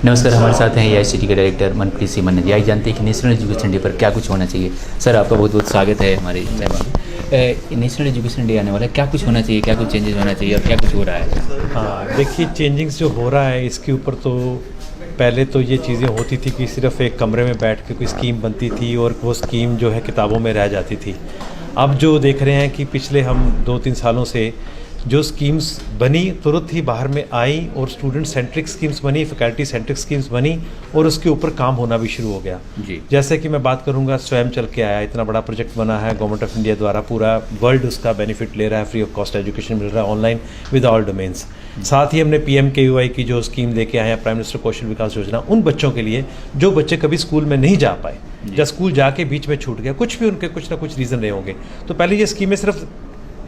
नमस्कार, हमारे साथ हैं AICTE के डायरेक्टर मनप्रीत सिंह मन्ना जी। आइए जानते हैं कि नेशनल एजुकेशन डे पर क्या कुछ होना चाहिए। सर, आपका बहुत बहुत स्वागत है हमारे चैनल में। नेशनल एजुकेशन डे आने वाला है, क्या कुछ होना चाहिए, क्या कुछ चेंजेस होना चाहिए और क्या कुछ हो रहा है? हाँ, देखिए, चेंजिंग्स जो हो रहा है इसके ऊपर तो पहले तो ये चीज़ें होती थी कि सिर्फ एक कमरे में बैठ के कोई स्कीम बनती थी और वो स्कीम जो है किताबों में रह जाती थी। अब जो देख रहे हैं कि पिछले हम 2-3 सालों से जो स्कीम्स बनी तुरंत ही बाहर में आई और स्टूडेंट सेंट्रिक स्कीम्स बनी, फैकल्टी सेंट्रिक स्कीम्स बनी और उसके ऊपर काम होना भी शुरू हो गया जी। जैसे कि मैं बात करूंगा, स्वयं चल के आया, इतना बड़ा प्रोजेक्ट बना है गवर्नमेंट ऑफ इंडिया द्वारा, पूरा वर्ल्ड उसका बेनिफिट ले रहा है, फ्री ऑफ कॉस्ट एजुकेशन मिल रहा है ऑनलाइन विद ऑल डोमेन्स। साथ ही हमने PMKVY की जो स्कीम लेके आए हैं, प्राइम मिनिस्टर कौशल विकास योजना, उन बच्चों के लिए जो बच्चे कभी स्कूल में नहीं जा पाए या स्कूल जाके बीच में छूट गया, कुछ भी उनके कुछ ना कुछ रीज़न रहे होंगे। तो पहले ये स्कीमें सिर्फ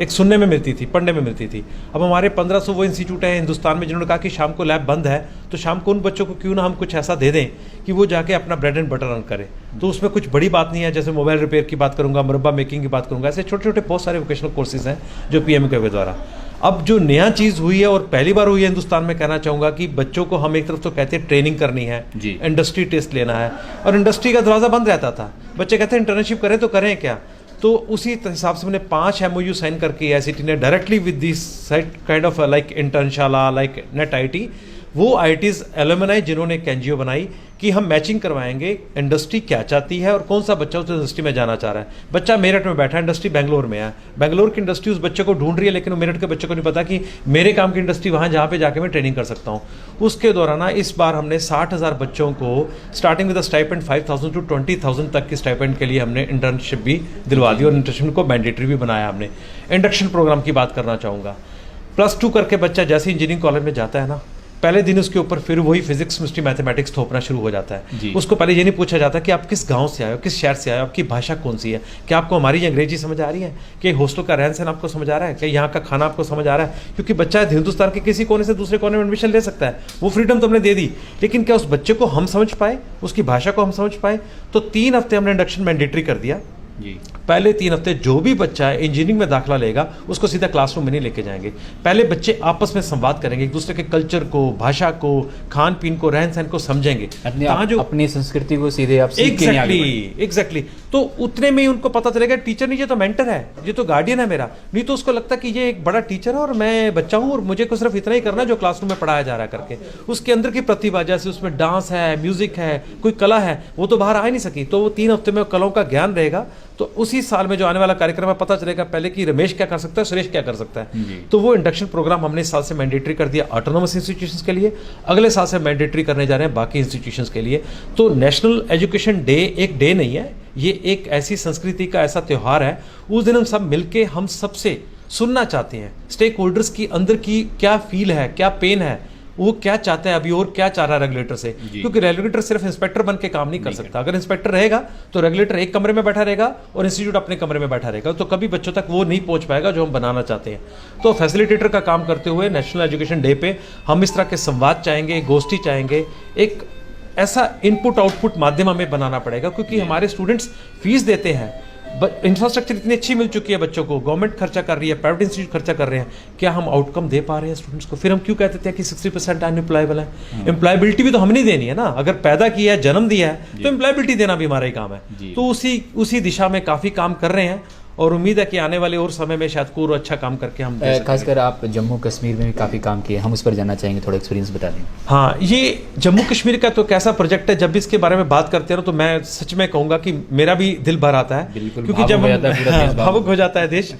एक सुनने में मिलती थी, पढ़ने में मिलती थी। अब हमारे 1500 वो इंस्टीट्यूट हैं हिंदुस्तान में जिन्होंने कहा कि शाम को लैब बंद है तो शाम को उन बच्चों को क्यों ना हम कुछ ऐसा दे दें कि वो जाके अपना ब्रेड एंड बटर अर्न करें। तो उसमें कुछ बड़ी बात नहीं है, जैसे मोबाइल रिपेयर की बात करूंगा, मुरब्बा मेकिंग की बात करूंगा, ऐसे छोटे छोटे बहुत सारे वोकेशनल कोर्सेज हैं जो PMKVY द्वारा। अब जो नया चीज़ हुई है और पहली बार हुई है हिंदुस्तान में, कहना चाहूँगा कि बच्चों को हम एक तरफ तो कहते हैं ट्रेनिंग करनी है, इंडस्ट्री टेस्ट लेना है, और इंडस्ट्री का दरवाज़ा बंद रहता था। बच्चे कहते हैं इंटर्नशिप करें तो करें क्या। तो उसी हिसाब से मैंने 5 MOU साइन करके AICTE ने directly with this site kind of like Internshala, like net IT, वो IITs एलुमनाई जिन्होंने एक NGO बनाई कि हम मैचिंग करवाएंगे इंडस्ट्री क्या चाहती है और कौन सा बच्चा उस इंडस्ट्री में जाना चाह रहा है। बच्चा मेरठ में बैठा है, इंडस्ट्री बेंगलोर में है, बेंगलोर की इंडस्ट्री उस बच्चे को ढूंढ रही है, लेकिन वो मेरठ के बच्चे को नहीं पता कि मेरे काम की इंडस्ट्री वहाँ जहाँ पे जाके मैं ट्रेनिंग कर सकता हूँ। उसके दौरान इस बार हमने 60,000 बच्चों को स्टार्टिंग विद स्टाइपेंड 5,000 to 20,000 तक की स्टाइपेंड के लिए हमने इंटर्नशिप भी दिलवा दी और इंटर्नशिप को मैंडेटरी भी बनाया हमने। इंडक्शन प्रोग्राम की बात करना चाहूँगा, +2 करके बच्चा जैसे इंजीनियरिंग कॉलेज में जाता है ना, पहले दिन उसके ऊपर फिर वही फिजिक्स, केमिस्ट्री, मैथमेटिक्स थोपना शुरू हो जाता है। उसको पहले ये नहीं पूछा जाता कि आप किस गांव से आए हो, किस शहर से आए हो, आपकी भाषा कौन सी है, क्या आपको हमारी अंग्रेजी समझ आ रही है, कि हॉस्टल का रहन सहन आपको समझ आ रहा है, क्या यहाँ का खाना आपको समझ आ रहा है। क्योंकि बच्चा हिंदुस्तान के किसी कोने से दूसरे कोने में एडमिशन ले सकता है, वो फ्रीडम तो हमने दे दी, लेकिन क्या उस बच्चे को हम समझ पाए, उसकी भाषा को हम समझ पाए। तो 3 हफ्ते हमने इंडक्शन मैंडेटरी कर दिया जी। पहले 3 हफ्ते जो भी बच्चा इंजीनियरिंग में दाखिला लेगा उसको सीधा क्लासरूम में नहीं लेके जाएंगे। पहले बच्चे आपस में संवाद करेंगे, एक दूसरे के कल्चर को, भाषा को, खान पीन को, रहन सहन को समझेंगे, अपनी संस्कृति को सीधे आप सीख के आगे बढ़ेंगे। एग्जैक्टली। तो उतने में ही उनको पता चलेगा टीचर नहीं, ये तो मेंटर है, ये तो गार्डियन है मेरा। नहीं तो उसको लगता कि ये एक बड़ा टीचर है और मैं बच्चा हूँ और मुझे को सिर्फ इतना ही करना है जो क्लासरूम में पढ़ाया जा रहा है करके। उसके अंदर की प्रतिभा, जैसे उसमें डांस है, म्यूजिक है, कोई कला है, वो तो बाहर आ ही नहीं सकी। तो वो 3 हफ्ते में कलाओं का ज्ञान रहेगा। तो उसी साल में जो आने वाला कार्यक्रम है पता चलेगा पहले कि रमेश क्या कर सकता है, सुरेश क्या कर सकता है। तो वो इंडक्शन प्रोग्राम हमने इस साल से मैंडेटरी कर दिया ऑटोनोमस इंस्टीट्यूशंस के लिए, अगले साल से मैंडेटरी करने जा रहे हैं बाकी इंस्टीट्यूशंस के लिए। तो नेशनल एजुकेशन डे एक डे नहीं है, ये एक ऐसी संस्कृति का ऐसा त्यौहार है। उस दिन हम सब मिलके हम सबसे सुनना चाहते हैं स्टेक होल्डर्स की अंदर की क्या फील है, क्या पेन है, वो क्या चाहता है अभी और क्या चाह रहा है रेगुलेटर से। क्योंकि रेगुलेटर सिर्फ इंस्पेक्टर बन के काम नहीं कर सकता। अगर इंस्पेक्टर रहेगा तो रेगुलेटर एक कमरे में बैठा रहेगा और इंस्टीट्यूट अपने कमरे में बैठा रहेगा, तो कभी बच्चों तक वो नहीं पहुंच पाएगा जो हम बनाना चाहते हैं। तो फैसिलिटेटर का काम करते हुए नेशनल एजुकेशन डे पे हम इस तरह के संवाद चाहेंगे, गोष्ठी चाहेंगे, एक ऐसा इनपुट आउटपुट माध्यम हमें बनाना पड़ेगा। क्योंकि हमारे स्टूडेंट्स फीस देते हैं, इंफ्रास्ट्रक्चर इतनी अच्छी मिल चुकी है बच्चों को, गवर्नमेंट खर्चा कर रही है, प्राइवेट इंस्टीट्यूट खर्चा कर रहे हैं, क्या हम आउटकम दे पा रहे हैं स्टूडेंट्स को? फिर हम क्यों कहते थे कि 60% अनएम्प्लॉयबल है। एम्प्लॉयबिलिटी भी तो हमने देनी है ना, अगर पैदा किया है, जन्म दिया है, तो एम्प्लॉयबिलिटी देना भी हमारा ही काम है। तो उसी दिशा में काफ़ी काम कर रहे हैं और उम्मीद है कि आने वाले और समय में शायद कोई अच्छा काम करके हम खासकर आप जम्मू कश्मीर में भी काफ़ी काम किए, हम उस पर जानना चाहेंगे, थोड़ा एक्सपीरियंस बता दें। हाँ, ये जम्मू कश्मीर का तो कैसा प्रोजेक्ट है, जब भी इसके बारे में बात करते हैं तो मैं सच में कहूँगा कि मेरा भी दिल भर आता है, क्योंकि जब भावुक हो जाता है देश।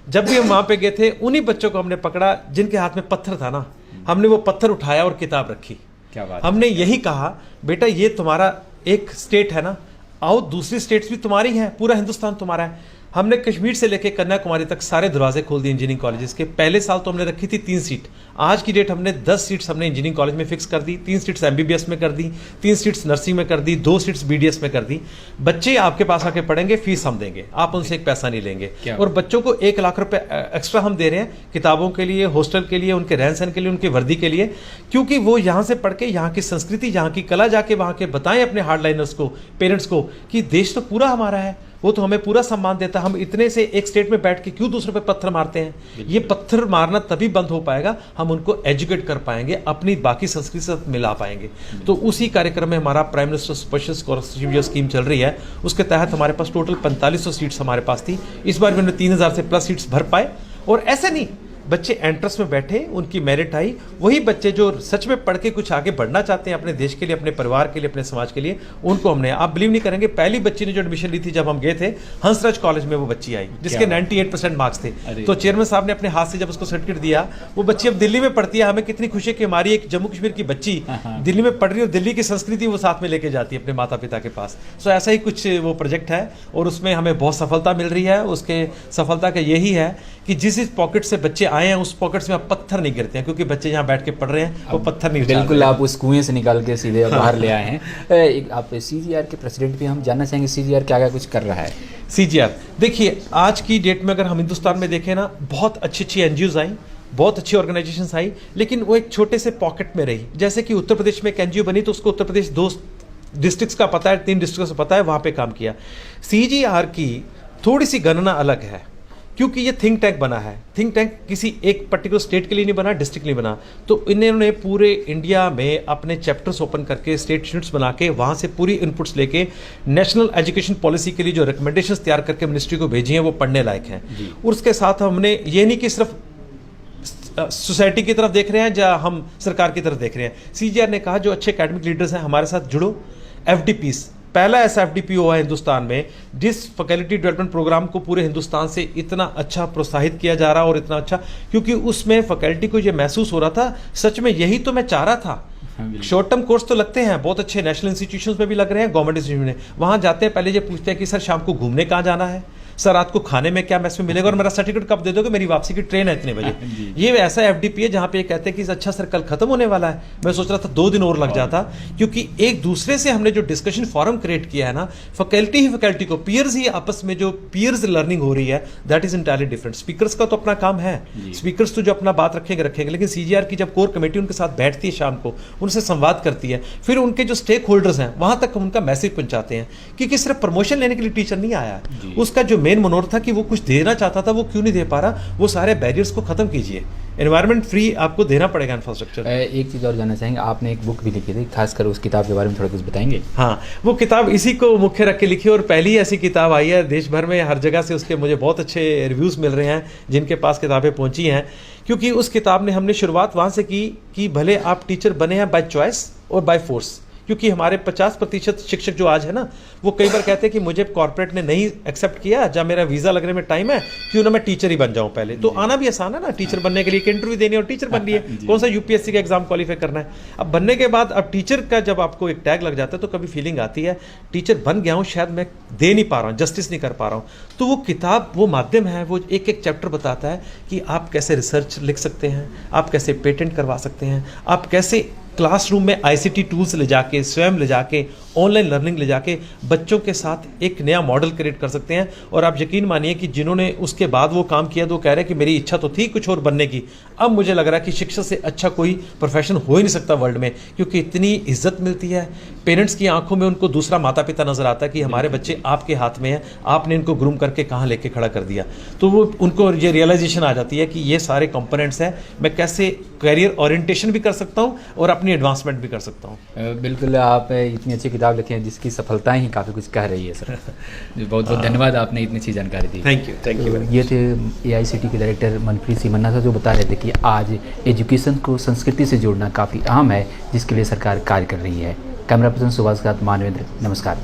जब भी हम वहाँ पे गए थे, उन्हीं बच्चों को हमने पकड़ा जिनके हाथ में पत्थर था ना, हमने वो पत्थर उठाया और किताब रखी। क्या बात। हमने यही कहा, बेटा ये तुम्हारा एक स्टेट है ना, आओ दूसरी स्टेट्स भी तुम्हारी हैं, पूरा हिंदुस्तान तुम्हारा है। हमने कश्मीर से लेकर कन्याकुमारी तक सारे दरवाजे खोल दिए इंजीनियरिंग कॉलेजेस के। पहले साल तो हमने रखी थी 3 सीट, आज की डेट हमने 10 सीट्स हमने इंजीनियरिंग कॉलेज में फिक्स कर दी, 3 सीट्स MBBS में कर दी, 3 सीट्स नर्सिंग में कर दी, 2 सीट्स BDS में कर दी। बच्चे आपके पास आके पढ़ेंगे, फीस हम देंगे, आप उनसे एक पैसा नहीं लेंगे। और बच्चों को 1 लाख रुपए एक्स्ट्रा हम दे रहे हैं किताबों के लिए, हॉस्टल के लिए, उनके रहन सहन के लिए, उनकी वर्दी के लिए, क्योंकि वो यहाँ से पढ़ के यहाँ की संस्कृति, यहाँ की कला जाके वहाँ के बताएं अपने हार्डलाइनर्स को, पेरेंट्स को कि देश तो पूरा हमारा है, वो तो हमें पूरा सम्मान देता है। हम इतने से एक स्टेट में बैठ के क्यों दूसरों पे पत्थर मारते हैं? ये पत्थर मारना तभी बंद हो पाएगा, हम उनको एजुकेट कर पाएंगे, अपनी बाकी संस्कृति से मिला पाएंगे। तो उसी कार्यक्रम में हमारा प्राइम मिनिस्टर स्पेशल स्कॉलरशिप जो स्कीम चल रही है, उसके तहत हमारे पास टोटल 4500 सीट्स हमारे पास थी। इस बार भी हमने 3000 से प्लस सीट्स भर पाए। और ऐसे नहीं, बच्चे एंट्रेंस में बैठे, उनकी मेरिट आई, वही बच्चे जो सच में पढ़ के कुछ आगे बढ़ना चाहते हैं अपने देश के लिए, अपने परिवार के लिए, अपने समाज के लिए, उनको हमने, आप बिलीव नहीं करेंगे, पहली बच्ची ने जो एडमिशन ली थी जब हम गए थे, हंसराज कॉलेज में वो बच्ची आई जिसके 98% मार्क्स थे। तो चेयरमैन साहब ने अपने हाथ से जब उसको सर्टिफिकेट दिया, वो बच्ची अब दिल्ली में पढ़ती है। हमें कितनी खुशी है कि हमारी एक जम्मू कश्मीर की बच्ची दिल्ली में पढ़ रही है और दिल्ली की संस्कृति वो साथ में लेके जाती है अपने माता पिता के पास। सो ऐसा ही कुछ वो प्रोजेक्ट है और उसमें हमें बहुत सफलता मिल रही है। उसके सफलता का यही है कि जिस पॉकेट से बच्चे आए हैं उस पॉकेट में पत्थर नहीं गिरते हैं, क्योंकि बच्चे यहाँ बैठ के पढ़ रहे हैं, वो पत्थर नहीं। बिल्कुल, आप उस कुएं से निकाल के सीधे बाहर ले आए हैं। आप CGR के प्रेसिडेंट भी हम जानना चाहेंगे, CGR क्या क्या कुछ कर रहा है? CGR देखिए, आज की डेट में अगर हम हिंदुस्तान में देखें ना, बहुत अच्छी अच्छी NGOs आई, बहुत अच्छी ऑर्गेनाइजेशंस आई, लेकिन वो एक छोटे से पॉकेट में रही। जैसे कि उत्तर प्रदेश में एक NGO बनी तो उसको उत्तर प्रदेश 2 डिस्ट्रिक्ट्स का पता है, 3 डिस्ट्रिक्ट्स का पता है, वहाँ पे काम किया। CGR की थोड़ी सी गणना अलग है, क्योंकि ये थिंक टैंक बना है। थिंक टैंक किसी एक पर्टिकुलर स्टेट के लिए नहीं बना, डिस्ट्रिक्ट के लिए बना। तो इन्होंने पूरे इंडिया में अपने चैप्टर्स ओपन करके, स्टेट यूनिट्स बना के, वहाँ से पूरी इनपुट्स लेके नेशनल एजुकेशन पॉलिसी के लिए जो रिकमेंडेशंस तैयार करके मिनिस्ट्री को भेजी हैं, वो पढ़ने लायक हैं। और उसके साथ हमने ये नहीं कि सिर्फ सोसाइटी की तरफ देख रहे हैं या हम सरकार की तरफ देख रहे हैं। CGR ने कहा जो अच्छे एकेडमिक लीडर्स हैं हमारे साथ जुड़ो। FDPs पहला ऐसा FDPO है हिंदुस्तान में जिस फैकल्टी डेवलपमेंट प्रोग्राम को पूरे हिंदुस्तान से इतना अच्छा प्रोत्साहित किया जा रहा, और इतना अच्छा क्योंकि उसमें फैकल्टी को ये महसूस हो रहा था, सच में यही तो मैं चाह रहा था। शॉर्ट टर्म कोर्स तो लगते हैं बहुत अच्छे, नेशनल इंस्टीट्यूशंस में भी लग रहे हैं, गवर्नमेंट इंस्टीट्यूशन में। वहाँ जाते हैं, पहले ये पूछते हैं कि सर शाम को घूमने कहाँ जाना है, सर रात को खाने में क्या मेस में मिलेगा, और मेरा सर्टिफिकेट कब दे दोगे, मेरी वापसी की ट्रेन है इतने बजे। ये ऐसा FDP है जहाँ पे कहते हैं कि अच्छा सर कल खत्म होने वाला है। मैं सोच रहा था 2 दिन और लग जाता, क्योंकि एक दूसरे से हमने जो डिस्कशन फॉरम क्रिएट किया है ना, फैकल्टी को, पीयर्स ही आपस में जो पीयर्स लर्निंग हो रही है, that is entirely different. Speakers का तो अपना काम है, स्पीकर्स तो जो अपना बात रखेंगे, लेकिन CGR की जब कोर कमेटी उनके साथ बैठती है शाम को, उनसे संवाद करती है, फिर उनके जो स्टेक होल्डर्स हैं वहां तक हम उनका मैसेज पहुंचाते हैं, क्योंकि सिर्फ प्रमोशन लेने के लिए टीचर नहीं आया, उसका जो मेन मनोरथ था कि वो कुछ देना चाहता था, वो क्यों नहीं दे पा रहा, वो सारे बैरियर्स को खत्म कीजिए। एनवायरनमेंट फ्री आपको देना पड़ेगा इंफ्रास्ट्रक्चर। एक चीज़ और जानना चाहेंगे, आपने एक बुक भी लिखी थी, खासकर उस किताब के बारे में थोड़ा कुछ बताएंगे? हाँ, वो किताब इसी को मुख्य रख के लिखी, और पहली ऐसी किताब आई है देश भर में, हर जगह से उसके मुझे बहुत अच्छे रिव्यूज़ मिल रहे हैं जिनके पास किताबें पहुंची हैं, क्योंकि उस किताब ने हमने शुरुआत वहाँ से की कि भले आप टीचर बने हैं बाय चॉइस और बाय फोर्स, क्योंकि हमारे 50% शिक्षक जो आज है ना, वो कई बार कहते हैं कि मुझे कॉर्पोरेट ने नहीं एक्सेप्ट किया, जब मेरा वीज़ा लगने में टाइम है, क्यों ना मैं टीचर ही बन जाऊं पहले। तो आना भी आसान है ना, टीचर बनने के लिए एक इंटरव्यू देनी और टीचर बन लिए, कौन सा UPSC का एग्जाम क्वालिफाई करना है। अब बनने के बाद अब टीचर का जब आपको एक टैग लग जाता है तो कभी फीलिंग आती है टीचर बन गया हूँ, शायद मैं दे नहीं पा रहा हूँ, जस्टिस नहीं कर पा रहा हूँ। तो वो किताब, वो माध्यम है, वो एक एक चैप्टर बताता है कि आप कैसे रिसर्च लिख सकते हैं, आप कैसे पेटेंट करवा सकते हैं, आप कैसे क्लासरूम में ICT टूल्स ले जाके, स्वयं ले जाके, ऑनलाइन लर्निंग ले जाके बच्चों के साथ एक नया मॉडल क्रिएट कर सकते हैं। और आप यकीन मानिए कि जिन्होंने उसके बाद वो काम किया तो कह रहे हैं कि मेरी इच्छा तो थी कुछ और बनने की, अब मुझे लग रहा है कि शिक्षा से अच्छा कोई प्रोफेशन हो ही नहीं सकता वर्ल्ड में, क्योंकि इतनी इज्जत मिलती है। पेरेंट्स की आंखों में उनको दूसरा माता पिता नजर आता है कि हमारे बच्चे आपके हाथ में हैं, आपने इनको ग्रूम करके कहाँ लेके खड़ा कर दिया। तो वो उनको ये रियलाइजेशन आ जाती है कि ये सारे कंपोनेंट्स हैं, मैं कैसे करियर ओरिएंटेशन भी कर सकता हूँ और अपनी एडवांसमेंट भी कर सकता हूँ। बिल्कुल, आप इतनी अच्छी किताब लिखी है जिसकी सफलताएं ही काफ़ी कुछ कह रही है सर। बहुत बहुत धन्यवाद, आपने इतनी अच्छी जानकारी दी। Thank you. ये थे AICT के डायरेक्टर मनप्रीत सिंह मन्ना था, जो बता रहे थे कि आज एजुकेशन को संस्कृति से जोड़ना काफ़ी अहम है, जिसके लिए सरकार कार्य कर रही है। कैमरा पर्सन सुभाष के साथ मानवेंद्र, नमस्कार।